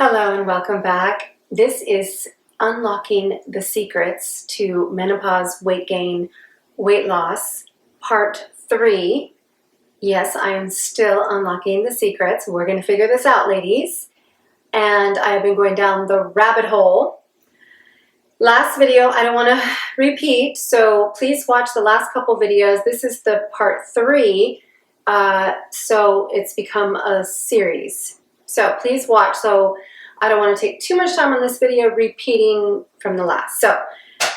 Hello and welcome back. This is Unlocking the Secrets to Menopause, Weight Gain, Weight Loss, Part 3. Yes, I am still unlocking the secrets. We're going to figure this out, ladies. And I have been going down the rabbit hole. Last video, I don't want to repeat, so please watch the last couple videos. This is the Part 3, so it's become a series. So please watch. So I don't want to take too much time on this video repeating from the last. So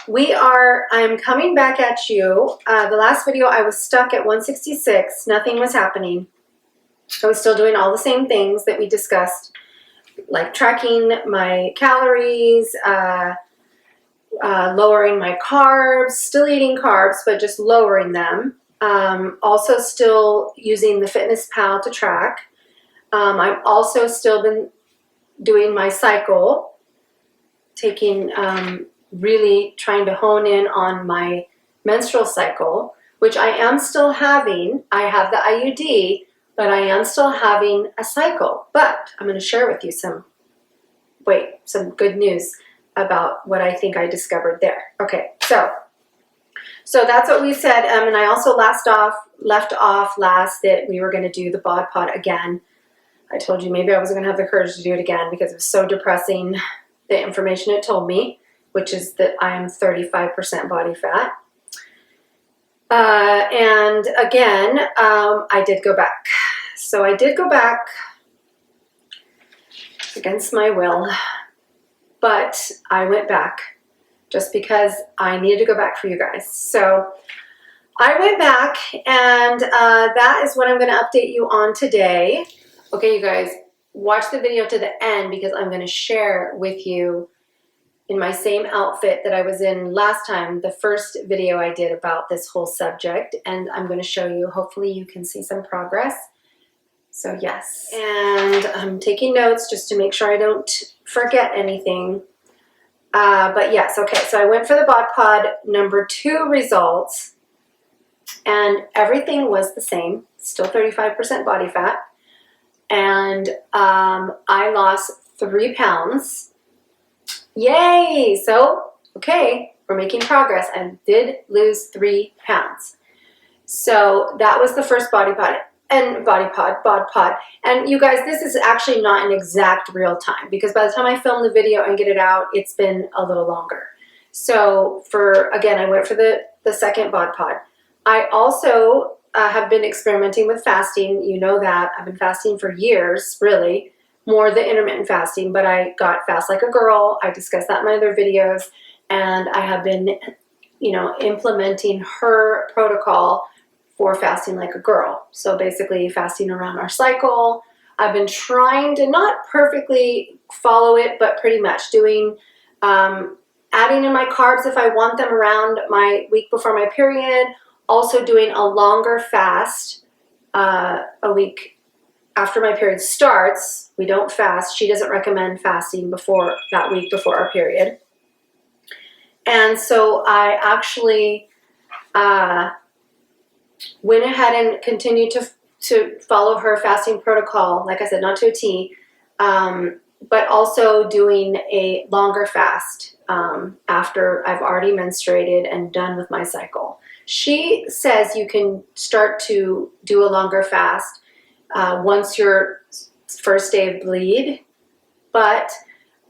I'm coming back at you. The last video I was stuck at 166. Nothing was happening. I was still doing all the same things that we discussed, like tracking my calories, lowering my carbs, still eating carbs, but just lowering them. Also still using the Fitness Pal to track. I've also still been doing my cycle, really trying to hone in on my menstrual cycle, which I am still having. I have the IUD, but I am still having a cycle. But I'm going to share with you some good news about what I think I discovered there. Okay, so that's what we said, and I also left off that we were going to do the bod pod again. I told you maybe I wasn't going to have the courage to do it again because it was so depressing, the information it told me, which is that I am 35% body fat. And again, I did go back. So I did go back against my will, but I went back just because I needed to go back for you guys. So I went back, and that is what I'm going to update you on today. Okay, you guys, watch the video to the end because I'm going to share with you in my same outfit that I was in last time, the first video I did about this whole subject, and I'm going to show you. Hopefully you can see some progress. So yes, and I'm taking notes just to make sure I don't forget anything. But yes, okay, so I went for the bod pod number 2 results, and everything was the same, still 35% body fat. And I lost 3 pounds. Yay! So, okay, we're making progress. I did lose 3 pounds. So that was the first bod pod. And you guys, this is actually not an exact real time because by the time I film the video and get it out, it's been a little longer. So again, I went for the second bod pod. I also have been experimenting with fasting. You know that. I've been fasting for years, really, more the intermittent fasting, but I got Fast Like a Girl. I discussed that in my other videos, and I have been, implementing her protocol for fasting like a girl. So basically fasting around our cycle. I've been trying to not perfectly follow it, but pretty much doing, adding in my carbs if I want them around my week before my period. Also doing a longer fast a week after my period starts. We don't fast. She doesn't recommend fasting before that week before our period. And so I actually went ahead and continued to follow her fasting protocol. Like I said, not to a T, but also doing a longer fast after I've already menstruated and done with my cycle. She says you can start to do a longer fast once your first day of bleed, but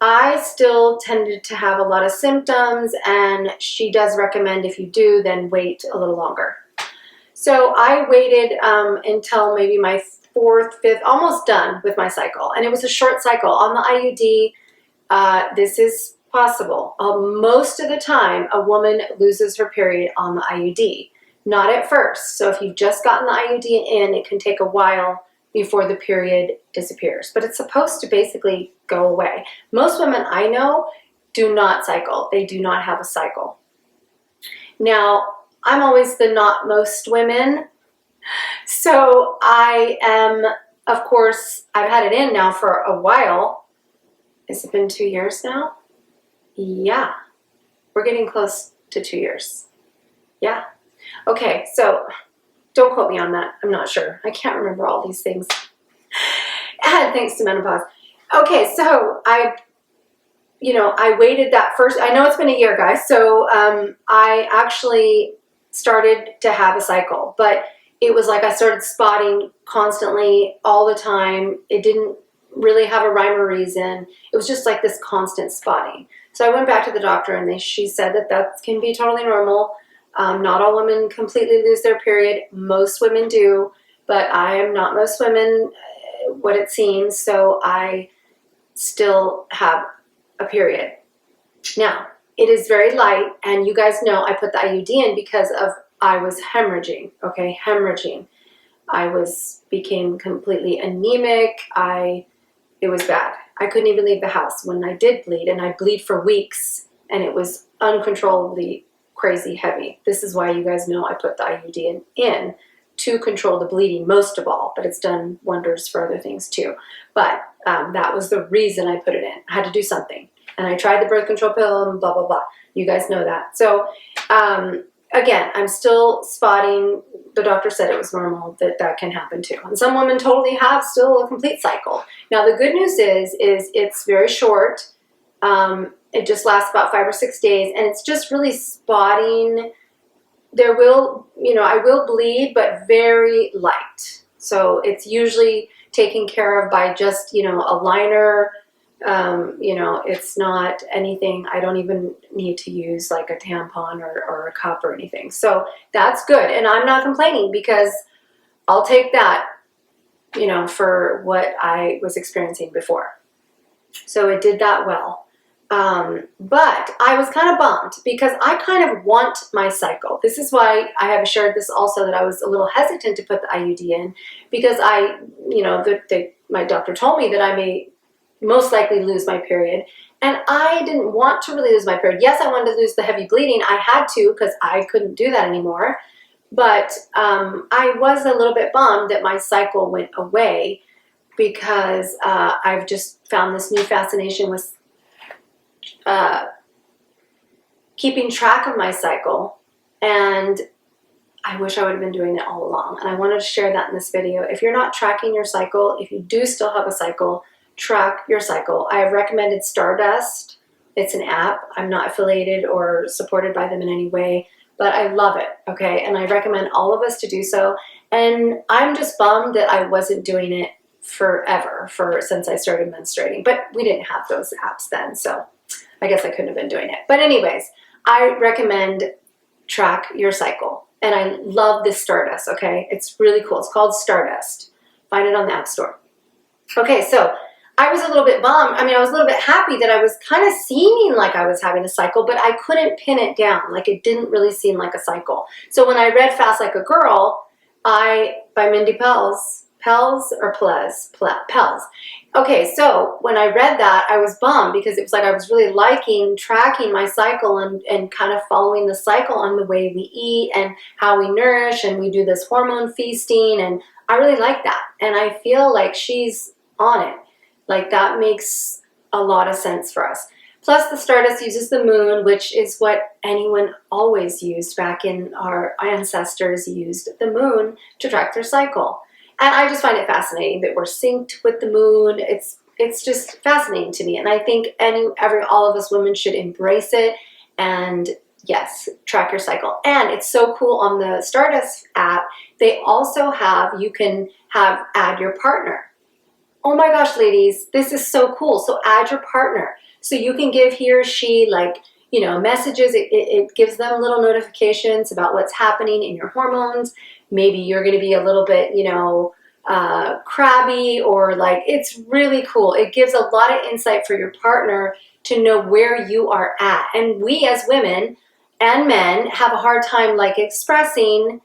I still tended to have a lot of symptoms, and she does recommend if you do, then wait a little longer. So I waited until maybe my 4th, 5th, almost done with my cycle, and it was a short cycle. On the IUD, this is possible. Most of the time, a woman loses her period on the IUD. Not at first. So if you've just gotten the IUD in, it can take a while before the period disappears. But it's supposed to basically go away. Most women I know do not cycle. They do not have a cycle. Now, I'm always the not most women. So I am, of course, I've had it in now for a while. Has it been 2 years now? Yeah, we're getting close to 2 years. Yeah. Okay, so don't quote me on that. I'm not sure. I can't remember all these things. Thanks to menopause. Okay, so I waited that first, I know it's been a year, guys, so I actually started to have a cycle, but it was like I started spotting constantly all the time. It didn't really have a rhyme or reason. It was just like this constant spotting. So I went back to the doctor, and she said that can be totally normal. Not all women completely lose their period. Most women do, but I am not most women, what it seems, so I still have a period. Now, it is very light, and you guys know I put the IUD in because I was hemorrhaging, okay, hemorrhaging. I became completely anemic. It was bad. I couldn't even leave the house when I did bleed, and I bleed for weeks, and it was uncontrollably crazy heavy. This is why you guys know I put the IUD in to control the bleeding most of all, but it's done wonders for other things too. But that was the reason I put it in. I had to do something. And I tried the birth control pill and blah, blah, blah. You guys know that. So again, I'm still spotting. The doctor said it was normal, that can happen too. And some women totally have still a complete cycle. Now, the good news is it's very short. It just lasts about 5 or 6 days, and it's just really spotting. There will, I will bleed, but very light. So it's usually taken care of by just, a liner. It's not anything. I don't even need to use like a tampon or a cup or anything. So that's good. And I'm not complaining, because I'll take that, for what I was experiencing before. So it did that well. But I was kind of bummed, because I kind of want my cycle. This is why I have shared this also, that I was a little hesitant to put the IUD in, because my doctor told me that I may most likely lose my period. And I didn't want to really lose my period. Yes, I wanted to lose the heavy bleeding. I had to, because I couldn't do that anymore. But I was a little bit bummed that my cycle went away, because I've just found this new fascination with keeping track of my cycle, and I wish I would have been doing it all along. And I wanted to share that in this video. If you're not tracking your cycle, if you do still have a cycle, track your cycle. I have recommended Stardust. It's an app. I'm not affiliated or supported by them in any way, but I love it, okay? And I recommend all of us to do so. And I'm just bummed that I wasn't doing it forever, since I started menstruating. But we didn't have those apps then, so I guess I couldn't have been doing it. But anyways, I recommend track your cycle. And I love this Stardust, okay? It's really cool. It's called Stardust. Find it on the App Store. Okay, so I was a little bit bummed. I was a little bit happy that I was kind of seeming like I was having a cycle, but I couldn't pin it down. Like, it didn't really seem like a cycle. So when I read Fast Like a Girl, by Mindy Pelz, Pelz. Okay, so when I read that, I was bummed, because it was like I was really liking tracking my cycle and kind of following the cycle on the way we eat and how we nourish, and we do this hormone feasting, and I really like that. And I feel like she's on it. Like, that makes a lot of sense for us. Plus, the Stardust uses the moon, which is what anyone always used back in our ancestors, used the moon to track their cycle. And I just find it fascinating that we're synced with the moon. It's just fascinating to me. And I think all of us women should embrace it. And yes, track your cycle. And it's so cool on the Stardust app. They also you can add your partner. Oh my gosh, ladies, this is so cool. So add your partner. So you can give he or she messages. It gives them little notifications about what's happening in your hormones. Maybe you're going to be a little bit, crabby, or it's really cool. It gives a lot of insight for your partner to know where you are at. And we as women and men have a hard time expressing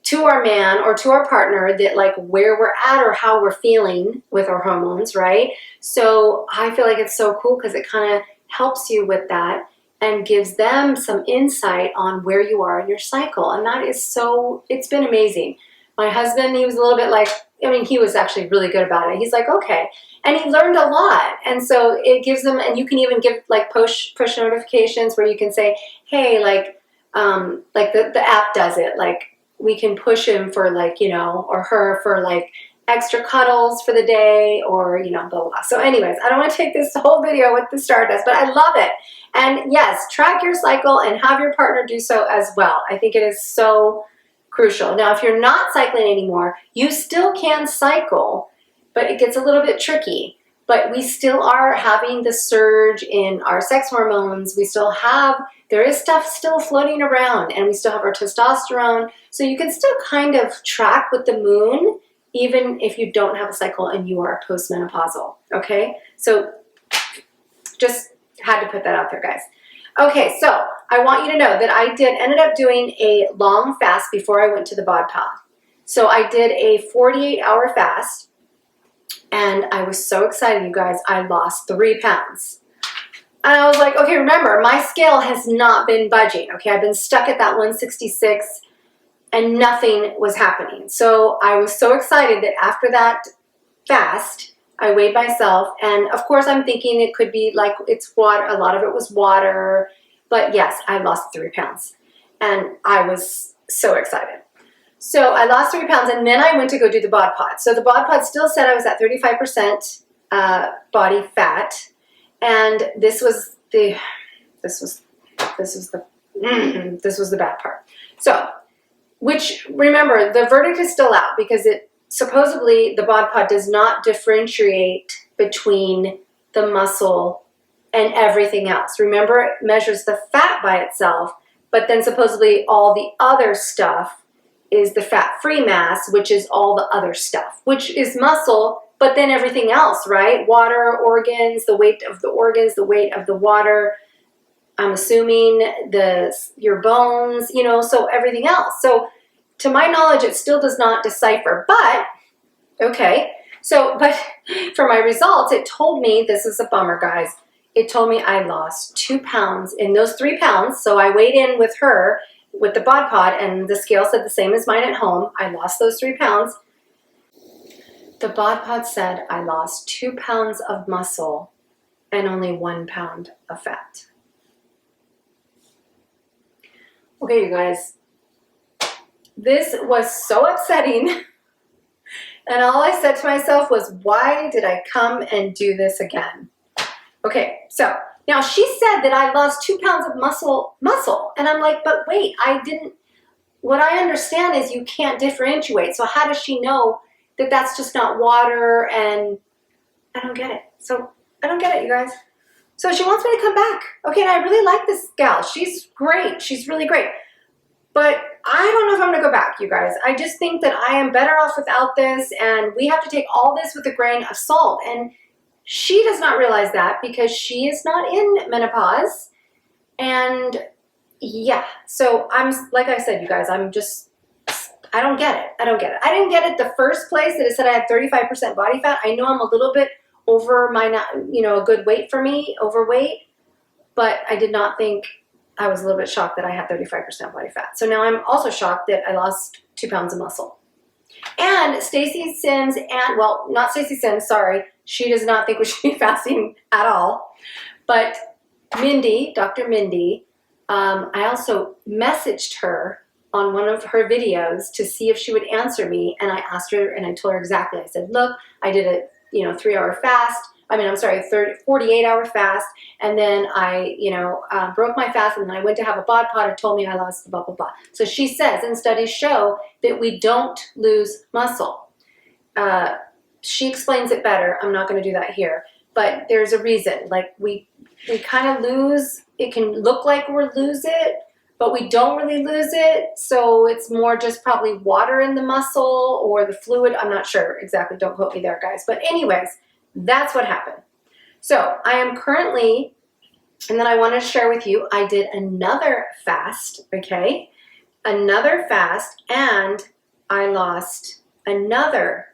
to our man or to our partner that where we're at or how we're feeling with our hormones, right? So I feel like it's so cool, because it kind of helps you with that and gives them some insight on where you are in your cycle. And that is it's been amazing. My husband, he was a little bit he was actually really good about it. He's like, okay. And he learned a lot. And so it gives them, and you can even give push notifications where you can say, hey, the app does it. We can push him for or her for extra cuddles for the day, or, you know, blah, blah, blah. So anyways, I don't want to take this whole video with the Stardust, but I love it. And yes, track your cycle and have your partner do so as well. I think it is so crucial. Now, if you're not cycling anymore, you still can cycle, but it gets a little bit tricky. But we still are having the surge in our sex hormones. We still have, there is stuff still floating around, and we still have our testosterone. So you can still kind of track with the moon, even if you don't have a cycle and you are postmenopausal, okay? So just had to put that out there, guys. Okay, so I want you to know that I ended up doing a long fast before I went to the bod pod. So I did a 48-hour fast, and I was so excited, you guys. I lost 3 pounds. And I was like, okay, remember, my scale has not been budging, okay? I've been stuck at that 166, and nothing was happening. So I was so excited that after that fast, I weighed myself, and of course I'm thinking it could be like it's water, a lot of it was water, but yes, I lost 3 pounds, and I was so excited. So I lost 3 pounds, and then I went to go do the bod pod. So the bod pod still said I was at 35% body fat, and this was the bad part. So, which, remember, the verdict is still out, because it supposedly the bod pod does not differentiate between the muscle and everything else. Remember, it measures the fat by itself, but then supposedly all the other stuff is the fat-free mass, which is all the other stuff, which is muscle, but then everything else, right? Water, organs, the weight of the organs, the weight of the water, I'm assuming your bones, you know, so everything else. So to my knowledge, it still does not decipher, but okay. So, but for my results, it told me, this is a bummer, guys. It told me I lost 2 pounds in those 3 pounds. So I weighed in with her with the bod pod, and the scale said the same as mine at home. I lost those 3 pounds. The bod pod said I lost 2 pounds of muscle and only 1 pound of fat. Okay, you guys, this was so upsetting, and all I said to myself was, why did I come and do this again? Okay, so now she said that I lost 2 pounds of muscle, and I'm like, but wait, I didn't, what I understand is you can't differentiate, so how does she know that that's just not water? And I don't get it. So I don't get it, you guys. So she wants me to come back. Okay, and I really like this gal. She's great. She's really great. But I don't know if I'm going to go back, you guys. I just think that I am better off without this, and we have to take all this with a grain of salt. And she does not realize that, because she is not in menopause. And yeah, so I'm, like I said, you guys, I'm just, I don't get it. I don't get it. I didn't get it the first place that it said I had 35% body fat. I know I'm a little bit over my, you know, a good weight for me, overweight, but I did not think, I was a little bit shocked that I had 35% body fat. So now I'm also shocked that I lost 2 pounds of muscle. And Stacy Sims, and, well, not Stacy Sims, sorry, she does not think we should be fasting at all. But Mindy, Dr. Mindy, I also messaged her on one of her videos to see if she would answer me, and I asked her, and I told her exactly. I said, look, I did a 3-hour fast. 48-hour fast, and then I, broke my fast, and then I went to have a bod pod. It told me I lost blah, blah, blah. So she says, and studies show that we don't lose muscle. She explains it better. I'm not going to do that here, but there's a reason. Like we kind of lose, it can look like we're lose it, but we don't really lose it. So it's more just probably water in the muscle or the fluid. I'm not sure exactly. Don't quote me there, guys. But anyways, that's what happened. So I am currently, and then I want to share with you, I did another fast, okay? Another fast, and I lost another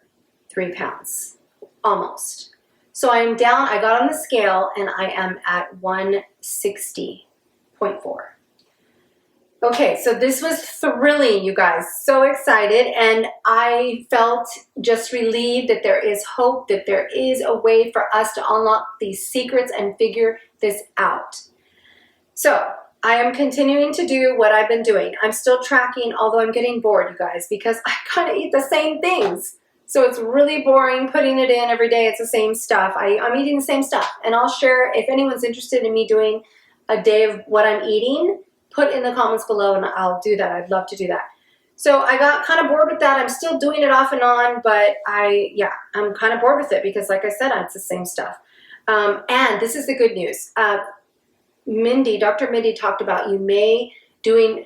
3 pounds, almost. So I'm down, I got on the scale, and I am at 160.4. Okay, so this was thrilling, you guys. So excited, and I felt just relieved that there is hope, that there is a way for us to unlock these secrets and figure this out. So I am continuing to do what I've been doing. I'm still tracking, although I'm getting bored, you guys, because I kind of eat the same things. So it's really boring putting it in every day. It's the same stuff. I'm eating the same stuff. And I'll share, if anyone's interested in me doing a day of what I'm eating, put in the comments below and I'll do that. I'd love to do that. So I got kind of bored with that. I'm still doing it off and on, but I'm kind of bored with it because, like I said, it's the same stuff. And this is the good news. Dr. Mindy talked about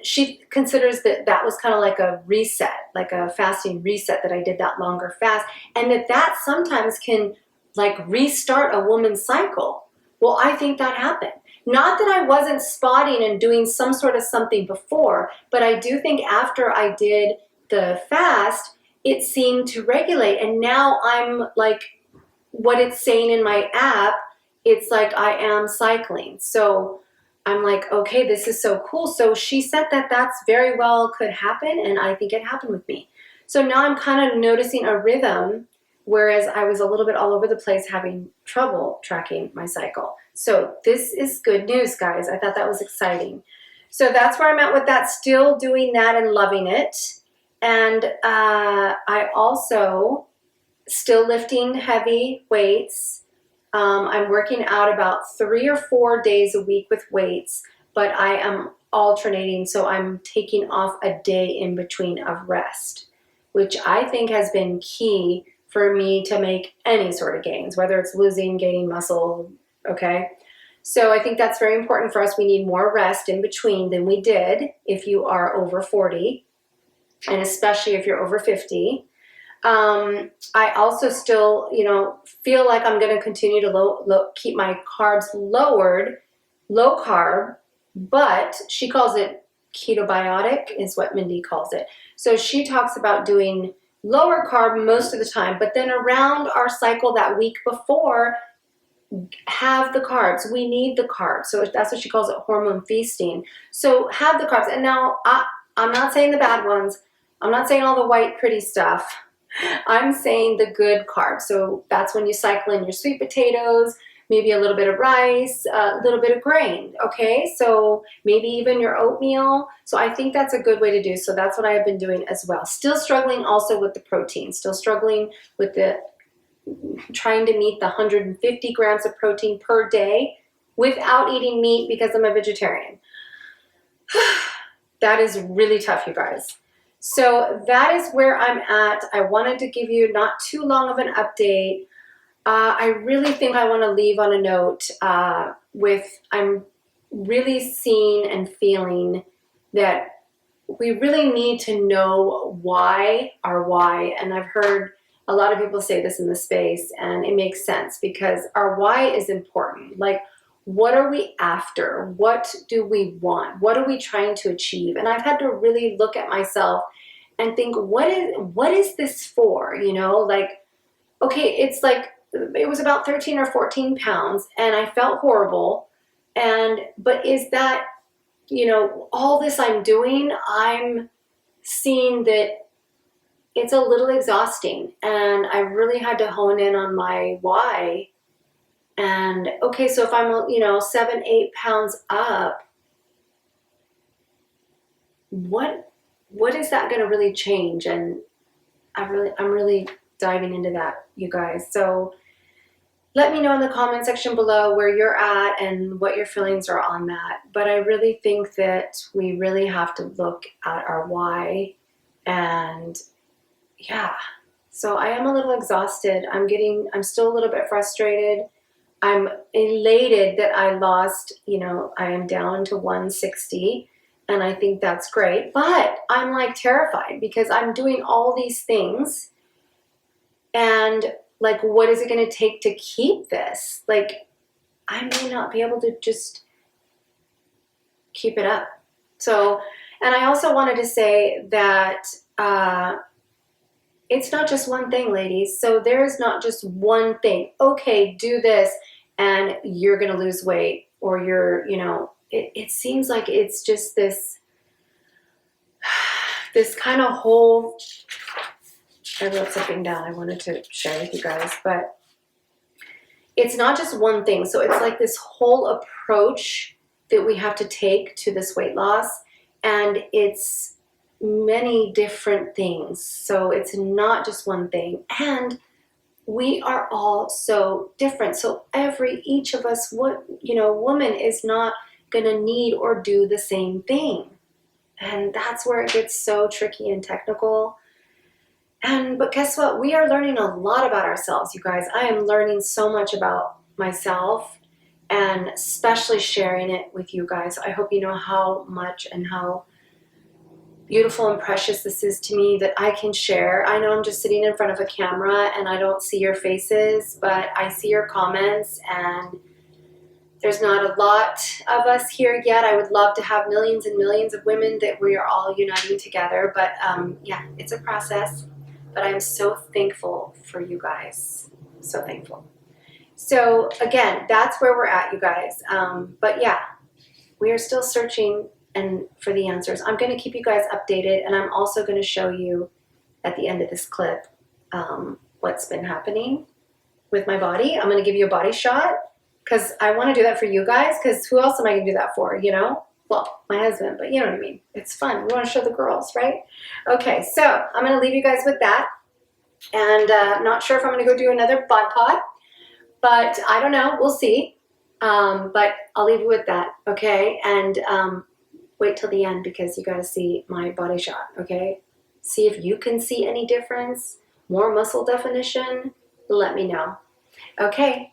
she considers that was kind of like a reset, like a fasting reset, that I did that longer fast, and that sometimes can like restart a woman's cycle. Well, I think that happened. Not that I wasn't spotting and doing some sort of something before, but I do think after I did the fast, it seemed to regulate. And now I'm like, what it's saying in my app, it's like I am cycling. So I'm like, okay, this is so cool. So she said that that's very well could happen, and I think it happened with me. So now I'm kind of noticing a rhythm, whereas I was a little bit all over the place having trouble tracking my cycle. So this is good news, guys. I thought that was exciting. So that's where I'm at with that, still doing that and loving it. And I also still lifting heavy weights. I'm working out about 3 or 4 days a week with weights, but I am alternating. So I'm taking off a day in between of rest, which I think has been key for me to make any sort of gains, whether it's losing, gaining muscle, okay? So I think that's very important for us. We need more rest in between than we did if you are over 40, and especially if you're over 50. I also still, feel like I'm going to continue to keep my carbs lowered, low carb, but she calls it ketobiotic is what Mindy calls it. So she talks about doing lower carb most of the time, but then around our cycle that week before, have the carbs. We need the carbs. So that's what she calls it, hormone feasting. So have the carbs. And now I'm not saying the bad ones. I'm not saying all the white pretty stuff. I'm saying the good carbs. So that's when you cycle in your sweet potatoes, maybe a little bit of rice, a little bit of grain, okay? So maybe even your oatmeal. So I think that's a good way to do. So that's what I have been doing as well. Still struggling also with the protein, still struggling with trying to meet the 150 grams of protein per day without eating meat because I'm a vegetarian. That is really tough, you guys. So that is where I'm at. I wanted to give you not too long of an update. I really think I want to leave on a note I'm really seeing and feeling that we really need to know our why. And I've heard a lot of people say this in the space, and it makes sense because our why is important. Like, what are we after? What do we want? What are we trying to achieve? And I've had to really look at myself and think, what is this for? Like, okay, it's like, it was about 13 or 14 pounds and I felt horrible. But is that, all this I'm doing, I'm seeing that it's a little exhausting, and I really had to hone in on my why. And okay, so if I'm, 7, 8 pounds up, what is that going to really change? And I'm really diving into that, you guys. So let me know in the comment section below where you're at and what your feelings are on that. But I really think that we really have to look at our why. And yeah, so I am a little exhausted. I'm still a little bit frustrated. I'm elated that I lost, I am down to 160, and I think that's great. But I'm like terrified because I'm doing all these things, and like, what is it going to take to keep this? Like, I may not be able to just keep it up. So, and I also wanted to say that it's not just one thing, ladies. So there's not just one thing. Okay, do this and you're going to lose weight, or it seems like it's just this kind of whole, I wrote something down I wanted to share with you guys, but it's not just one thing. So it's like this whole approach that we have to take to this weight loss. And it's many different things. So it's not just one thing. And we are all so different. So each of us, woman is not gonna need or do the same thing. And that's where it gets so tricky and technical. But guess what? We are learning a lot about ourselves, you guys. I am learning so much about myself, and especially sharing it with you guys. I hope you know how much and how beautiful and precious this is to me that I can share. I know I'm just sitting in front of a camera and I don't see your faces, but I see your comments, and there's not a lot of us here yet. I would love to have millions and millions of women that we are all uniting together, but yeah, it's a process. But I'm so thankful for you guys, so thankful. So again, that's where we're at, you guys. But yeah, we are still searching and for the answers. I'm going to keep you guys updated, and I'm also going to show you at the end of this clip what's been happening with my body. I'm going to give you a body shot because I want to do that for you guys, because who else am I going to do that for, you know? Well, my husband, but you know what I mean. It's fun. We want to show the girls, right? Okay, so I'm going to leave you guys with that. And I'm not sure if I'm going to go do another bod pod, but I don't know. We'll see. But I'll leave you with that, okay? And wait till the end, because you got to see my body shot, okay? See if you can see any difference, more muscle definition. Let me know. Okay,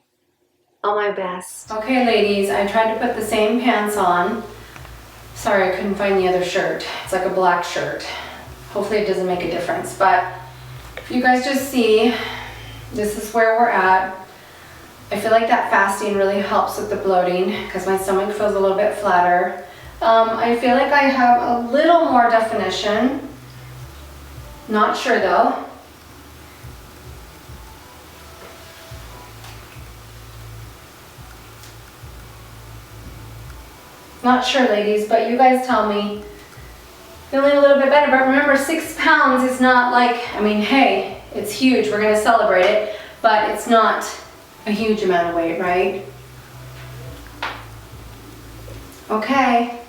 all my best. Okay, ladies, I tried to put the same pants on. Sorry, I couldn't find the other shirt. It's like a black shirt. Hopefully it doesn't make a difference, but if you guys just see, this is where we're at. I feel like that fasting really helps with the bloating because my stomach feels a little bit flatter. I feel like I have a little more definition. Not sure though. Not sure, ladies, but you guys tell me. Feeling a little bit better, but remember, 6 pounds is not like, I mean, hey, it's huge. We're gonna celebrate it, but it's not a huge amount of weight, right? Okay.